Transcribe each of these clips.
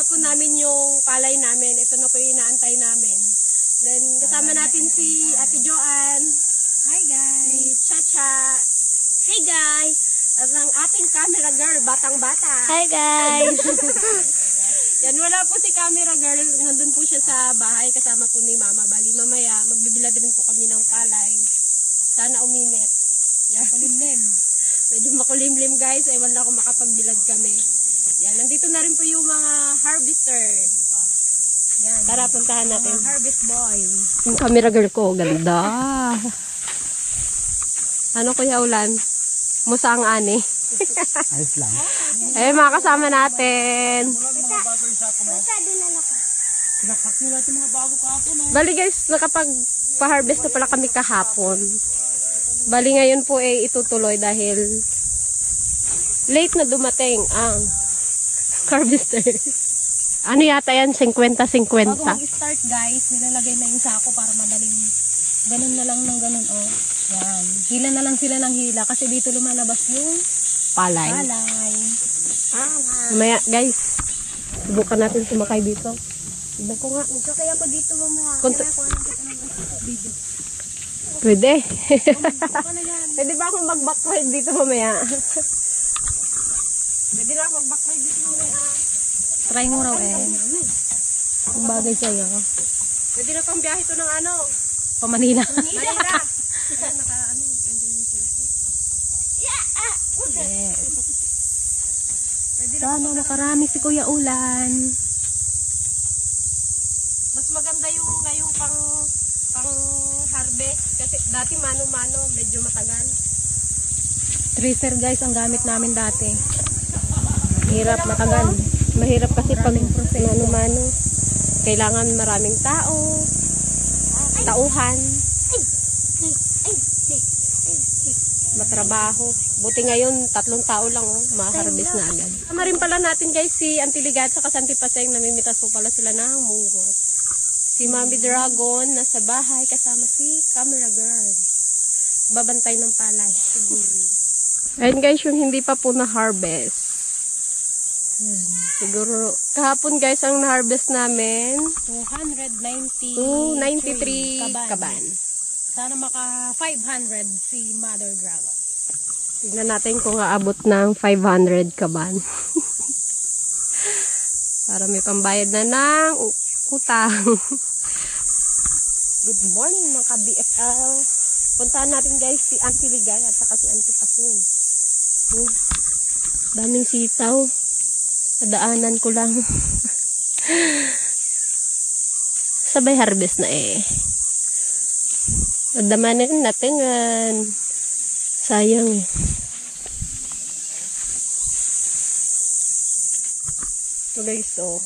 po namin yung palay namin. Ito na po yung inaantay namin. Then, kasama natin si Ate Joanne. Hi guys! Si Chacha. Hey guys! At ang ating camera girl, batang-bata. Hi guys! Yan, wala po si camera girl. Nandun po siya sa bahay kasama po ni Mama. Bali, mamaya, magbibilad rin po kami ng palay. Sana uminit. Yan. Kulimlim. Medyo makulimlim guys. Ewan lang kung makapagbilad kami. Yan, nandito na rin po yung mga harvester. Yan. Tara, puntahan natin. Mga harvest boy. Yung camera girl ko, ganda. Ano Kuya Ulan? Musa ang ani. Ayos lang. Eh, mga kasama natin. Sinaksak nyo lahat yung mga bago kahapon. Bali guys, nakapag-harvest na pala kami kahapon. Bali ngayon po itutuloy dahil late na dumating ang harvester. Ano yata yan? 50-50? Bago mag-start guys, nilalagay na yung sako para madaling ganun na lang ng ganun. Oh. Yan. Hila na lang sila ng hila kasi dito lumalabas yung Palay. palay. Mamaya guys, subukan natin sumakay dito. Tignan ko nga. Kaya ako dito mamaya. Kunto- Kaya ko anong kita ng video. Pwede. Ano yan? Pwede ba akong mag-backride dito mamaya? Pwede na akong mag-backride dito mamaya. Try mo raw eh. Kung bagay sa'yo. Pwede na pang biyahe ito ng ano? Pa Manila. Manila. Yes. Sana makarami si Kuya Ulan. Mas maganda yung ngayong pang harvest kasi dati mano-mano medyo matagal. Tracer guys ang gamit namin dati. Hirap matagal. Mahirap kasi pag Maraming proseso. mano-mano. Kailangan maraming tao. Tauhan. Matrabaho. Buti ngayon 3 tao lang ma-harvest na agad. Tama rin pala natin guys si Auntie Ligat sa Auntie Paseng, namimitas po pala sila ng munggo. Si Mami Dragon nasa bahay kasama si Camera Girl. Babantay ng palay. Ayun guys, yung hindi pa po na-harvest. Siguro, kahapon guys, ang na-harvest namin, 293 kaban. Sana maka 500 si Mother Dragon. Tignan natin kung aabot ng 500 kaban. Para may pambayad na ng utang. Good morning mga ka-BFL. Puntahan natin guys si Auntie Ligay at saka si Auntie Pasing. Daming sitaw. Nadaanan ko lang. Sabay harvest na eh. Nadamanin natin yan. Sayang eh. So guys, so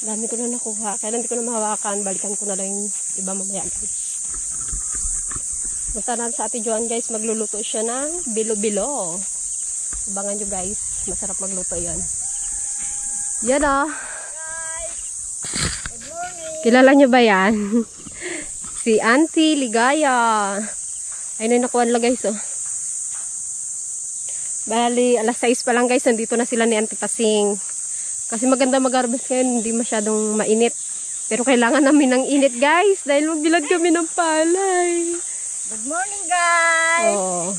dami ko na nakuha. Kaya hindi ko na mahawakan. Balikan ko na lang yung iba mamaya guys. Punta natin sa Ate Joanne guys. Magluluto siya ng bilo-bilo. Abangan nyo guys. Masarap magluto yan. Yan o. Good morning. Kilala nyo ba yan? Si Auntie Ligaya. Ayun na nakuha nila guys oh. Bali, alas 6 pa lang guys. Nandito na sila ni Auntie Pasing. Kasi maganda mag-harvest ngayon. Hindi masyadong mainit. Pero kailangan namin ng init guys. Dahil magbilad kami ng palay. Good morning guys. Oh.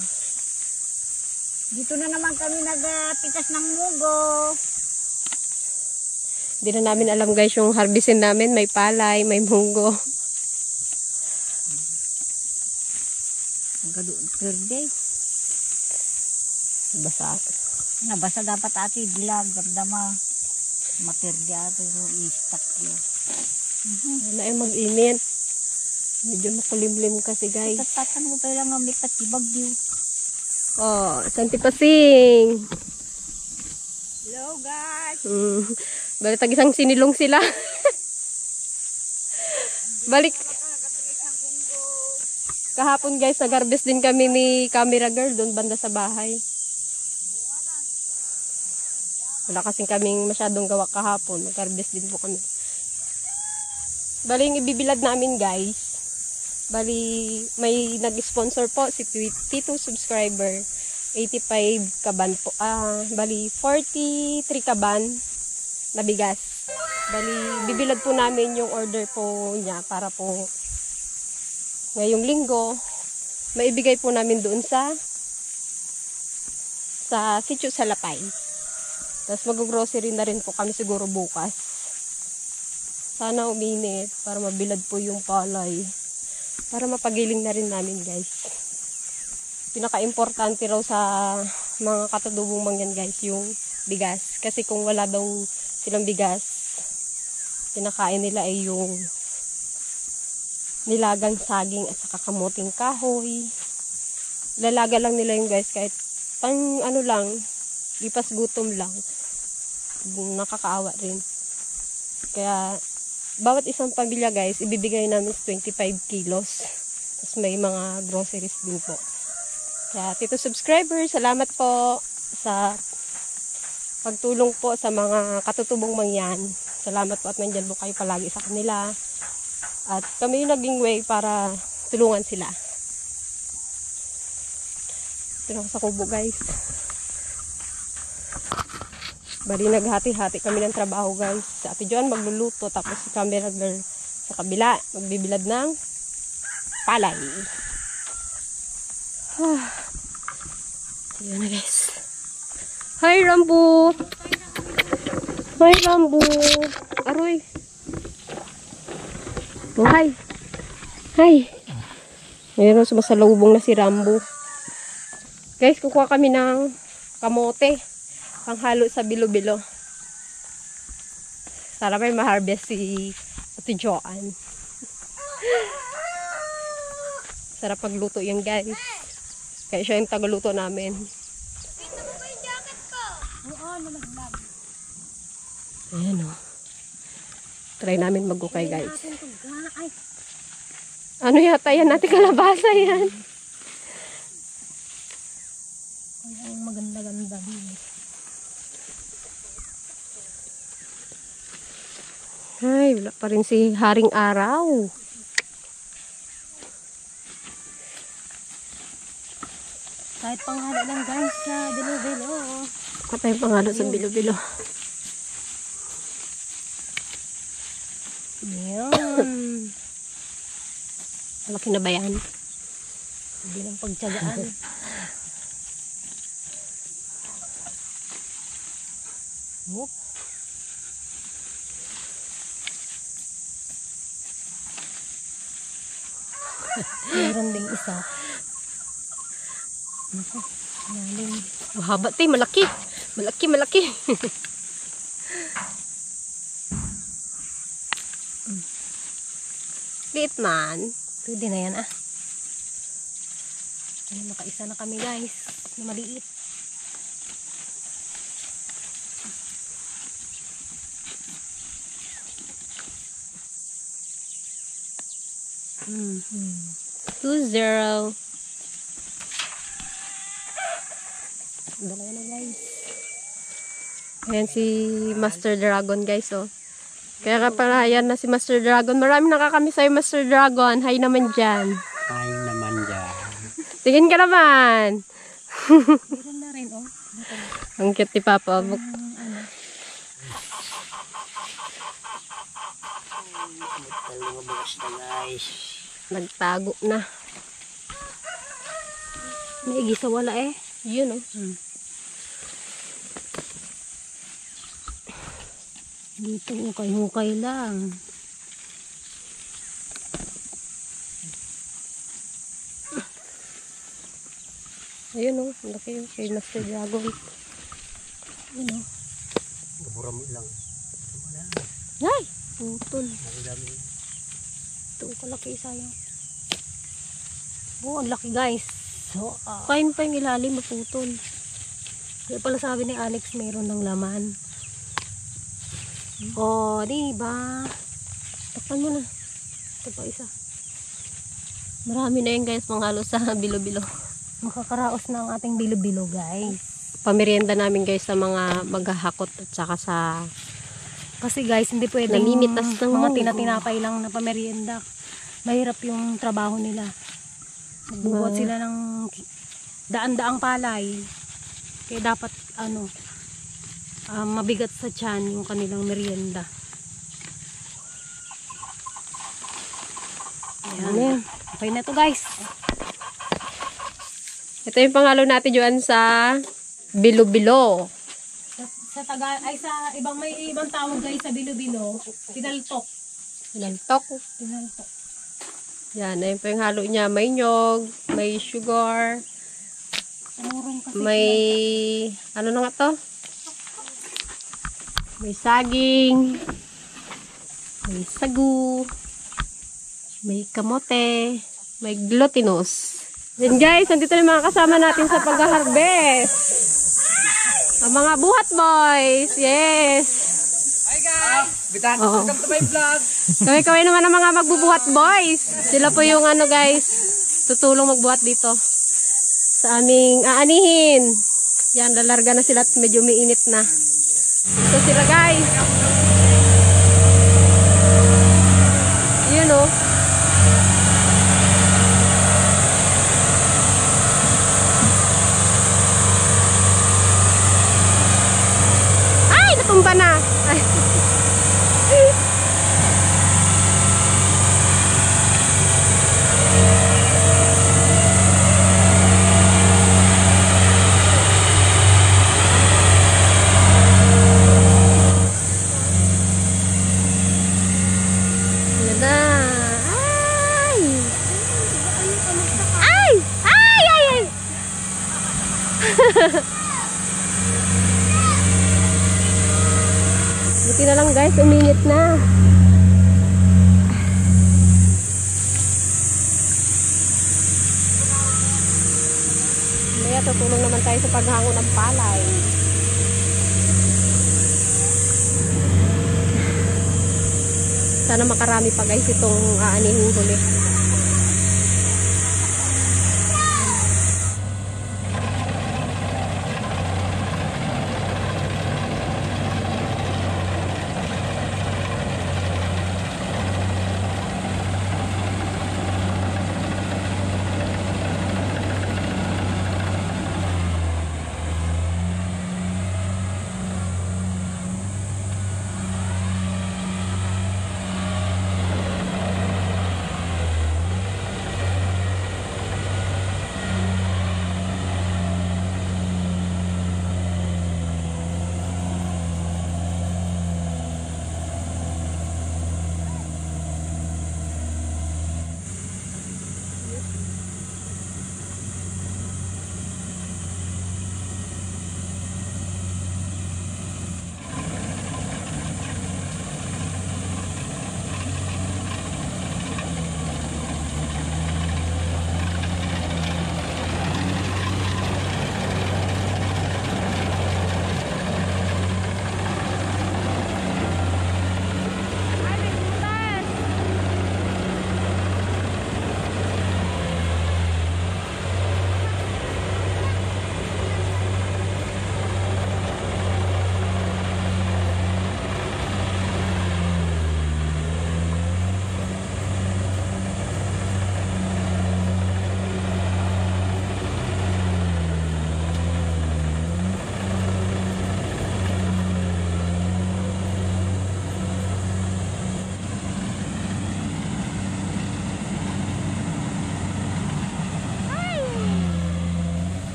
Dito na naman kami nagpitas ng mugo. Hindi na namin alam guys yung harvestin namin. May palay, may munggo. Per day. Basa. Nabasa dapat ati dilag. Gandama. Maperdi ato yung i-stock yun. Wala ay mag-init. Medyo makulimlim kasi guys. Tatatan ko pa lang ang mikat ibag yun. Oh, Auntie Pasing. Hello guys. Balik tag-isang sinilong sila. Balik. Kahapon guys, nag-harvest din kami ni Camera Girl doon banda sa bahay. Wala kasing kaming masyadong gawa kahapon. Nag-harvest din po kami. Bali yung ibibilad namin guys. Bali may nag-sponsor po si Tito subscriber. 85 kaban po. Bali 43 kaban na bigas. Bali, bibilad po namin yung order po niya para po ngayong linggo, maibigay po namin doon sa sitio sa Lapay. Tapos mag-grocery na rin po kami siguro bukas. Sana uminit para mabilad po yung palay. Para mapagiling na rin namin, guys. Pinaka-importante raw sa mga katutubong mangyan, guys, yung bigas. Kasi kung wala daw silang bigas, kinakain nila ay yung nilagang saging at saka kamuting kahoy. Lalaga lang nila yung guys kahit pang ano lang, lipas gutom lang. Nakakaawa rin. Kaya bawat isang pamilya guys, ibibigay namin 25 kilos. Tapos may mga groceries din po. Kaya Tito subscriber, salamat po sa pagtulong po sa mga katutubong mangyan. Salamat po at nandyan po kayo palagi sa kanila. At kami yung naging way para tulungan sila. Ito sa kubo guys. Bali naghati-hati kami ng trabaho guys. Si Ate Joan magluluto tapos si camera girl sa kabila magbibilad ng palay. Ayan na guys. Hi Rambo! Hi Rambo! Aroy! Oh, hi! Hi! Mayroon sumasalubong na si Rambo. Guys, kukuha kami ng kamote. Panghalo sa bilo-bilo. Sana may ma-harvest si Ate Joan. Sarap pagluto yan guys. Kaya siya yung tagaluto namin. Kita mo ba yung jacket ko? Oo, nalaglag. Ayan o. Try namin magukay guys. Ay, Ano yata yan? Natin kalabasa yan. ang maganda-ganda din. Ay, wala pa rin si Haring Araw. Kahit panghalo lang guys sa bilo-bilo. Kuha tayong panghalo sa bilo-bilo. Yan. Malaki na ba yan? Hindi ng pagtsagaan. Whoop. Meron ding isa. Naku, lalim. Mahaba tayo, malaki. Malaki, malaki. Liit man. Pwede na yan ah. Ano, makaisa na kami guys. Na maliit. Mm. 2-0. Dalawa na guys. Ayan si Master Dragon guys oh. Kaya ka pala yan na si Master Dragon. Maraming nakakamiss sa'yo Master Dragon. Hi naman dyan. Ay naman dyan. Tingin ka naman. Meron na rin oh. Ang cute ni Papa. Ano. Mga bukas na guys. Nagtago na. May igisa wala eh. Yun oh. Dito hukay-hukay lang. Ayun oh. Laki oh. Kay Master Dragon. Yun oh. Bubura mo lang. Ay! Putol. Ang dami. Ito kalaki sayang. Oh, ang laki guys. So, Kain pa yung ilalim. Maputol. kaya pala sabi ni Alex mayroon ng laman. Oh, diba? Takpan mo na. Ito pa isa. Marami na yun guys. Panghalo sa bilo-bilo. Makakaraos na ang ating bilo-bilo guys. Pamerienda namin guys sa mga maghahakot at saka sa Kasi guys, hindi pwedeng Namimitas ng mga munggo. tinatinapay lang na pamerienda. Mahirap yung trabaho nila. Nagbubuhat sila ng daan-daang palay. Kaya dapat mabigat sa tiyan yung kanilang merienda. Ayan. Okay na to guys. Ito yung panghalo natin dyan sa bilo-bilo. Sa taga ay sa ibang may ibang tawag guys sa bilo-bilo, pinaltok. Pinaltok. Pinaltok. Yan, ayun po yung halo niya. May nyog, may sugar, Umurong kasi. may, ano na nga to? May saging, may sagu, may kamote, may glutinous. Then guys, nandito na yung mga kasama natin sa pag-harvest. Ang mga buhat boys. Yes. Hi guys! Bitan, Oo. welcome to my vlog! Kaway naman ang mga magbubuhat boys. Sila po yung ano guys, tutulong magbuhat dito. Sa aming aanihin. Yan, lalarga na sila at medyo umiinit na. Ito sila guys. Yun o. Ay, natumba na. Ay. Yan na. Ay! Ay! Ay! Ay! Ay! Buti na lang guys, uminit na. Maya tutulong naman tayo sa paghango ng palay. Sana makarami pa guys itong aanihin huli.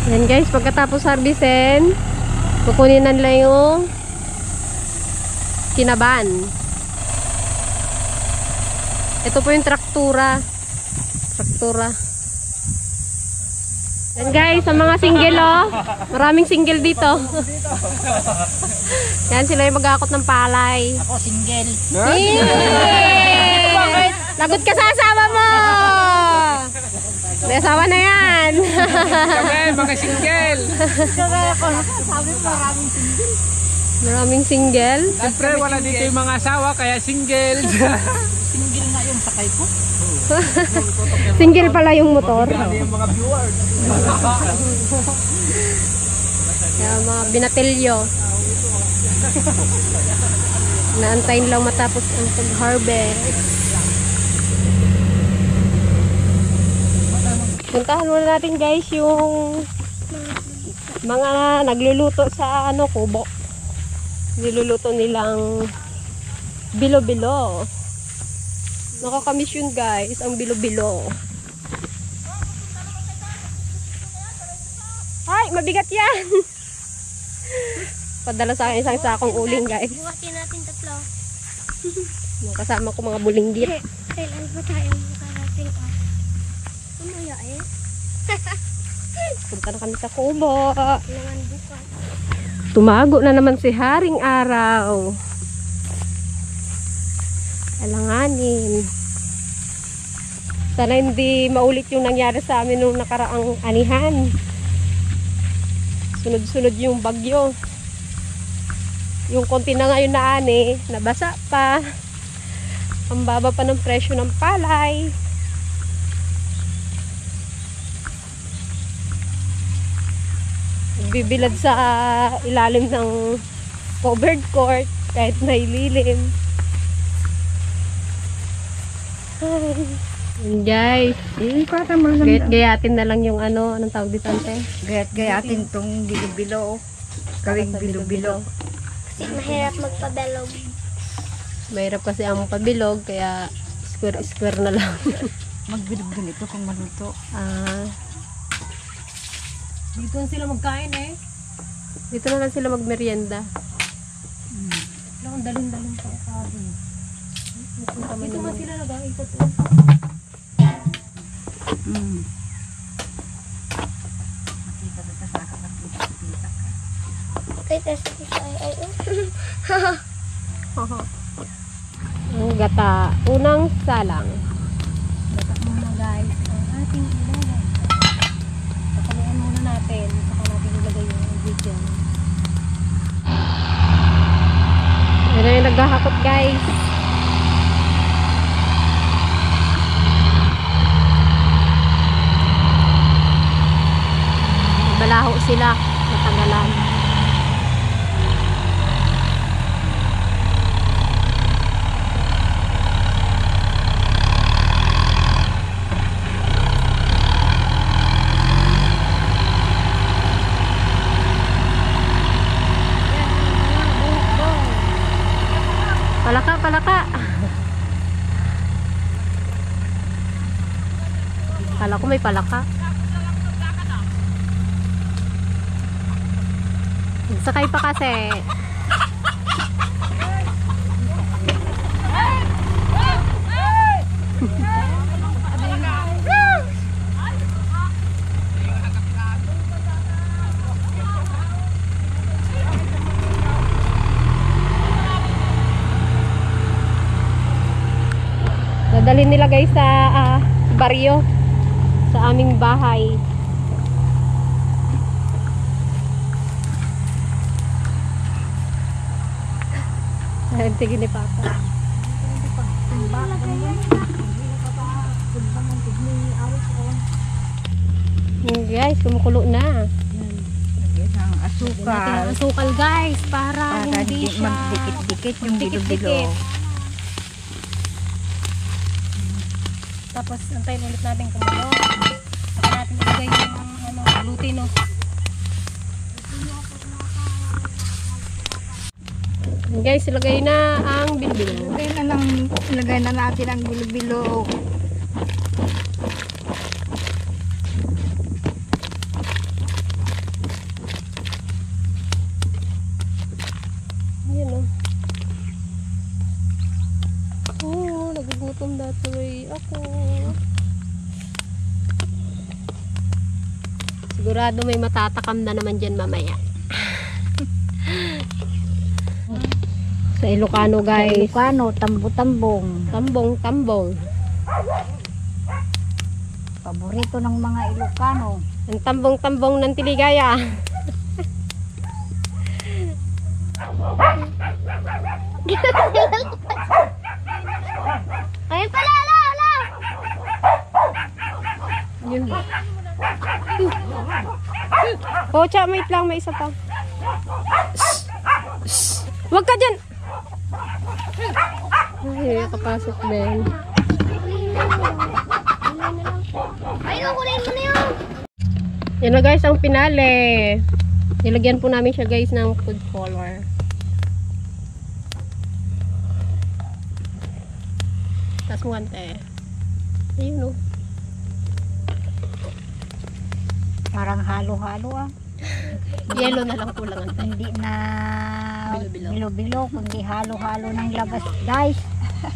Yan guys, pagkatapos harvestin, kukunin na nila yung kinaban. Ito po yung traktura. Yan guys, ang mga single oh. Maraming single dito. Yan sila yung mag-aakot ng palay. Ako single. Yay! Lagot ka sa asawa mo! May asawa na yan. Kami, mga single. Sabi mo maraming single. Maraming single. Siyempre, wala dito yung mga asawa, kaya single. Single na yung sakay ko. Single pala yung motor. Yung mga viewers. Kaya mga binatilyo. Naantayin lang matapos ang pag-harvest. Puntahan muna natin guys yung mga nagluluto sa kubo. Niluluto nilang bilo-bilo. Nakakamiss yun guys, ang bilo-bilo. Ay, mabigat yan! Padala sa akin isang sakong uling guys. Bukasin natin tatlo. Kasama ko mga bulinggit. Kailan pa tayo makarating Umaya eh. Punta na kami sa kubo. Naman bukas. Tumago na naman si Haring Araw. Alanganin. Sana hindi maulit yung nangyari sa amin nung nakaraang anihan. Sunod-sunod yung bagyo. Yung konti na ngayon na ani, nabasa pa. Ang baba pa ng presyo ng palay. Bibilad sa ilalim ng covered court kahit naililim. Guys, gayatin na lang yung anong tawag dito ante? Gayatin tong bilo-bilo. Kawing bilo-bilo. Kasi mahirap magpabalog. Mahirap kasi ang pabilog kaya square na lang. Magbilog din ito kung maluto. Dito na sila magkain eh. Dito na lang sila magmerienda. Ang daling-daling pa sabi. Dito nga sila nag-aikot. Kaya kasi ay. Ang gata. Unang salang. Bata muna guys ang ating ilagay. Pakalian muna natin. Saka natin ilagay yung video. Yan yung naghahakot guys. Balaho sila. Natanggalan. Palaka. Kala ko may palaka. Sakay pa kasi. Dadalhin nila guys sa baryo sa aming bahay. Sige ni Papa. Guys, kumukulo na. Ang asukal. Asukal guys para hindi siya magdikit-dikit yung bilo-bilo. Tapos antayin ulit natin kumulo. Saka natin ilagay yung gluten no. Guys, ilagay na ang bilo-bilo. Ilagay na natin ang bilo-bilo. Ayan o. Nagugutom datoy ako. Sigurado may matatakam na naman dyan mamaya. Sa Ilocano guys. Ilocano, tambo-tambong. Tambong. Paborito ng mga Ilocano. Ang tambong-tambong ng Tiligaya. Ayun pala, Yun. Pocha, wait lang. May isa pa. Huwag ka dyan! Ay, nakapasok din. Ay, kunin mo na yun. Yan na guys, ang pinale. Nilagyan po namin siya guys ng food color. Tapos guante. Ayun o. Parang halo-halo ah. Yellow na lang kulang ang tayo. Hindi na Bilo-bilo. bilo-bilo, kundi halo-halo ng labas, guys.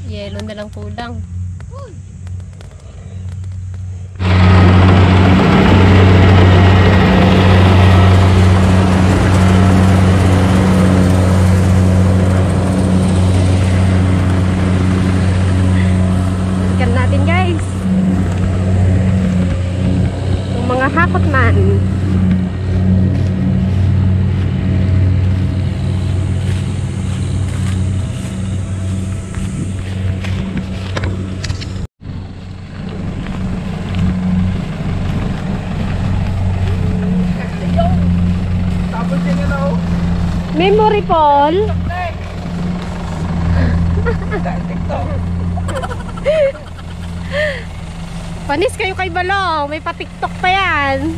Yellow na lang kulang. Balikan natin guys. Yung mga hakot man. Memory Paul. Panis kayo kay Balong. May pa-TikTok pa yan.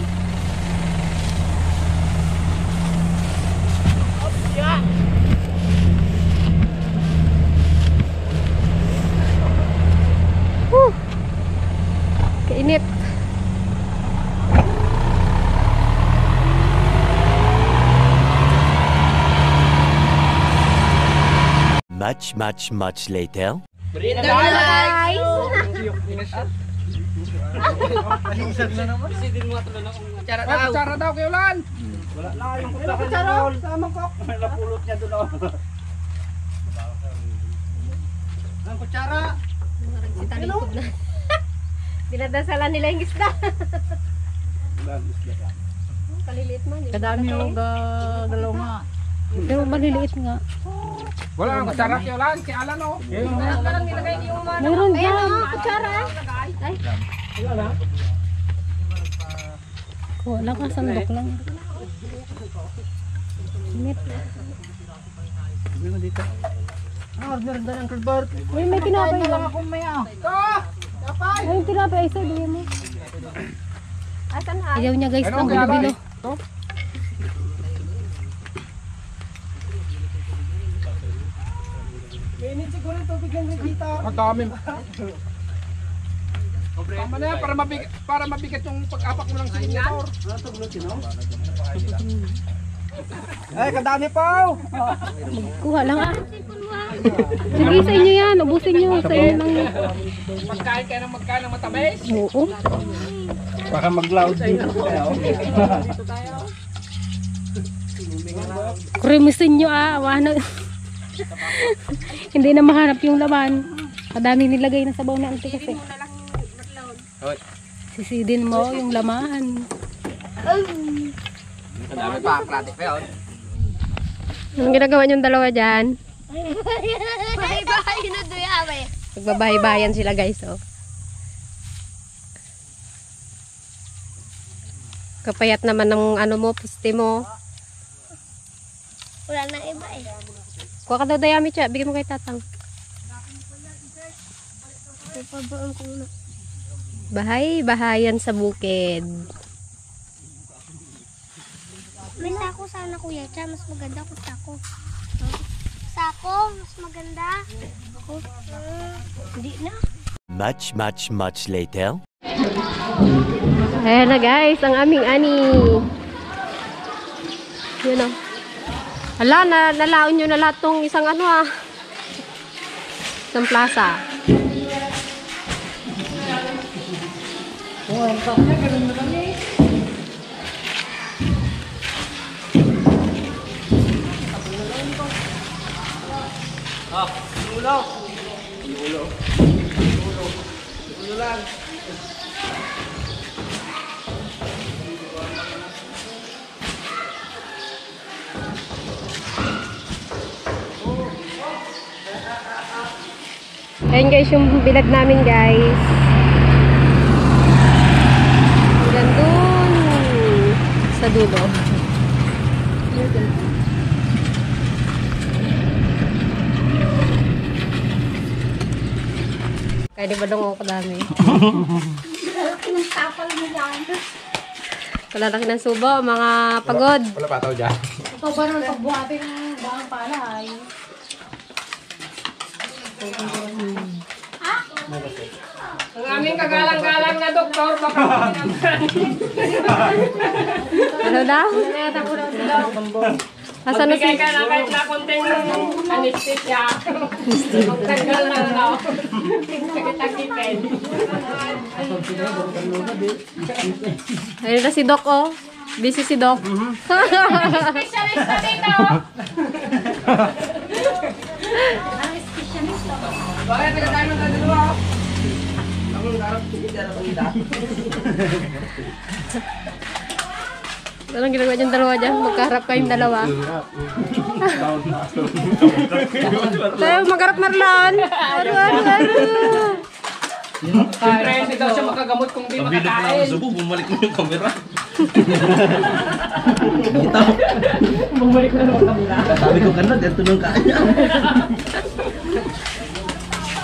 Kainit. Much later. Kutsara daw kayo lan. Kita likod na. Dinadasalan nila yung isda. Kaliliit man. Kadami yung galaw nga. Pero maliliit nga. Wala ang kutsara kayo lan. Si Alan o. Meron dyan. Kutsara. Ay. Wala ka, sandok lang. Init. May tinapay lang. Ay, yung tinapay isa, bigyan mo. Asan na? Ayaw niya guys, Ano ng kaya bilo-bilo. ito? Ang dami. Tama na yan, para mabigat yung pag-apak mo ng sinyator. Ay, kadami pa! Kuha lang ah. Sige, sa inyo yan. Ubusin nyo. Sa inyo lang. Magkain kayo ng magkain ng matamis. Oo. Baka mag-loud dito. Kremisin nyo ah. Wano. Hindi na mahanap yung laman. Kadami nilagay na sabaw na ante kasi. Sisidin mo yung laman. Kadami pa, klate pa yun. Anong ginagawa niyong dalawa dyan? Bahay-bahay na doyawe. Magbabahay-bayan sila guys, oh. Kapayat naman ng ano mo, puste mo. Wala na iba eh. Kuha ka daw dayami, Cha. Bigyan mo kay Tatang. Ipabaan ko muna. Bahay-bahayan sa bukid. May sako sana kuya. Tsaka mas maganda kung sako. Sako? Mas maganda? Ako? Hindi na. Much later. Ayan na guys, ang aming ani. Yun o. Hala, nalaon nyo na lahat tong isang ano ah. Isang plaza. Ayan guys, yung bilad namin guys. sa dulo. Kaya di ba dong ako dami? Kalalaki ng subo, mga pagod. Wala pa tao dyan. Ito ba naman pagbuhati ng bahang palay? Ang aming kagalang-galang na doktor, baka Ano daw? Asan na si... magbigay ka na kahit na konting anesthesia. Magtanggal na daw. Sakit-sakitin. Ayun na si Doc, oh. Busy si Doc. Specialist na dito! Bakit taga tayo ng dalawa? Ang garap tigil dyan ang ida. Anong ginagawa dyan dalawa dyan? Magkaharap kayong dalawa. Tayo, magharap Marlon. Ano. Siyempre, hindi daw siya makagamot kung di makakain. Bumalik mo yung camera. Bumalik na naman kamila. Sabi ko kanina, dito nung kanya.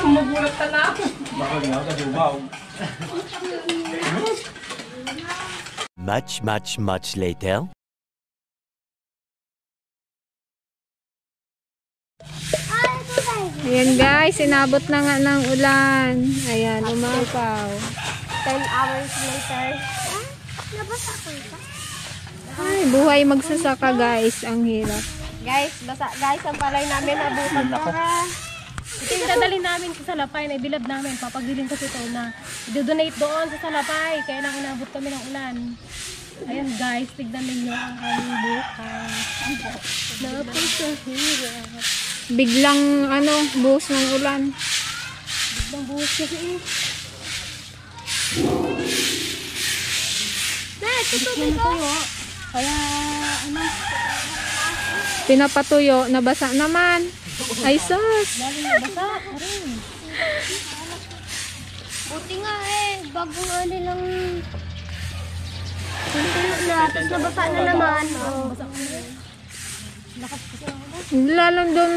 Magulat ka na. Baka nga ka dubaw. Much later. Ayan guys, inabot na nga ng ulan. Ayan, umapaw. 10 hours later. Nabasa ko ito. Ay, buhay magsasaka guys. Ang hirap. Guys, basa. Guys, ang palay namin nabukan na. Ito yung dadalhin namin sa Salapay na ibilad namin. Papagdiling kasi ito na i-donate doon sa Salapay. Kaya lang inabot kami ng ulan. Ayan guys, tignan ninyo ang aming bukas. Napakahirap. Biglang buhos ng ulan. Biglang buhos kasi Tutuloy ko. Kaya Pinapatuyo, nabasa naman. Ay sus. lalo na basa rin. Buti nga bagong lang. Tutuloy na, tapos nabasa na naman. Lalong doon.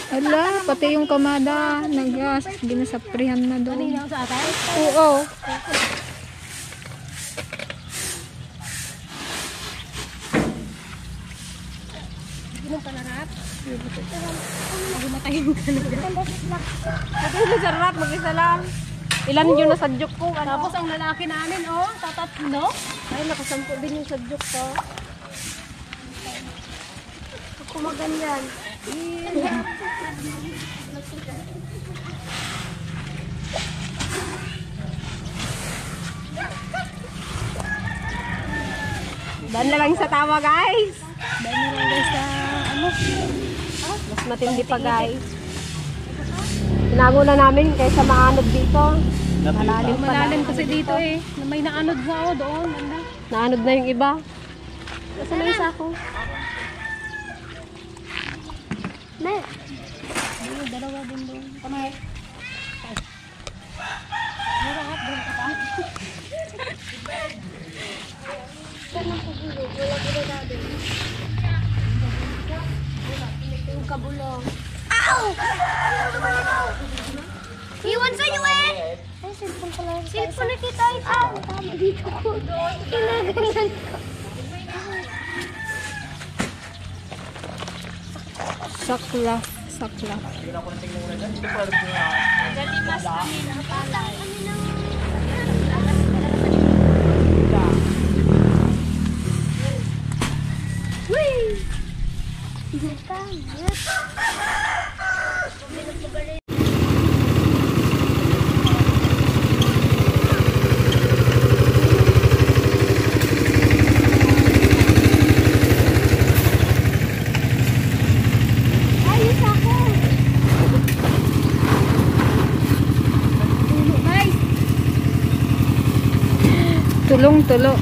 Ala, pati yung kamada. Ginasaprihan na doon. Kanina ako sa atay. Oo. Ginong panarap. Sabi mo sarap, mag-isa lang. Ilan yun na sadyok ko? Tapos ang lalaki namin, tatatlo. Ay, nakasampu din yung sadyok ko. Ako maganyan. Dan na lang sa tawa, guys. Dahil na lang guys sa Mas matindi pa, guys. Tinago na namin kaysa maanod dito. Malalim pa malalim kasi dito na may naanod sa doon. Ganda. Naanod na yung iba. Nasa na isa ko? Ne. Ayun, dalawa din doon. Kamay. Hirap, doon ka pa. Saan ang pagulo? Wala ginagado. Yung kabulong. Ow! Iwan sa'yo Ay, cellphone pala. Cellphone na kita ito. Tama dito ko. Kinaganyan ko. Sakla. Sakla. Galimas kami ng palay. Ayos ako. Tulong-tulo.